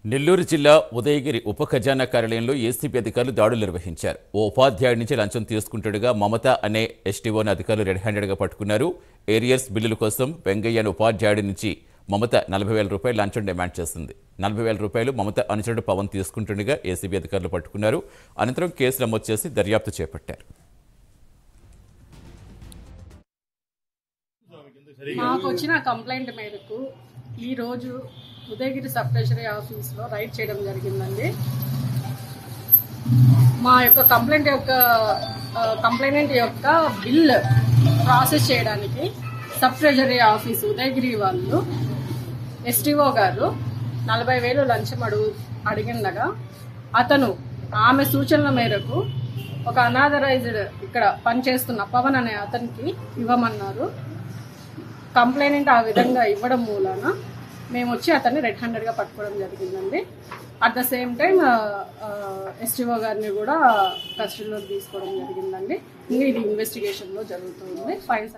నెల్లూరు జిల్లా ఉదయగిరి ఉప ఖజానా కార్యాలయంలో ఏసీబీ అధికారులు దాడులు నిర్వహించారు. ఓ ఉపాధ్యాయుడి నుంచి లంచం తీసుకుంటుండగా మమత అనే ఎస్టీఓని అధికారులు రెడ్ హ్యాండెడ్గా పట్టుకున్నారు. ఏరియర్స్ బిల్లుల కోసం వెంగయ్య అనే ఉపాధ్యాయుడి నుంచి మమత 40,000 రూపాయలు లంచం డిమాండ్ చేసింది. 40,000 రూపాయలు మమత అనుచరుడు పవన్ తీసుకుంటుండగా ఏసీబీ అధికారులు పట్టుకున్నారు. అనంతరం కేసు నమోదు చేసి దర్యాప్తు చేపట్టారు. మాకు వచ్చిన కంప్లైంట్ మేరకు ఈరోజు ఉదయగిరి సబ్ ట్రెజరీ ఆఫీస్లో రైడ్ చేయడం జరిగిందండి. మా యొక్క కంప్లైంట్ యొక్క బిల్ ప్రాసెస్ చేయడానికి సబ్ ట్రెజరీ ఆఫీస్ ఉదయగిరి వాళ్ళు ఎస్టీఓ గారు 40,000 లంచం అడిగిండగా అతను ఆమె సూచనల మేరకు ఒక అనాథరైజ్డ్ ఇక్కడ పనిచేస్తున్న పవన్ అనే అతనికి ఇవ్వమన్నారు. కంప్లైంట్ ఆ విధంగా ఇవ్వడం మూలాన మేము వచ్చి అతన్ని రెడ్ హ్యాండెడ్గా పట్టుకోవడం జరిగిందండి. At the same time STO గారిని కూడా కస్టడీలోకి తీసుకోవడం జరిగిందండి. ఇది ఇన్వెస్టిగేషన్లో జరుగుతుంది. ఫైన్స్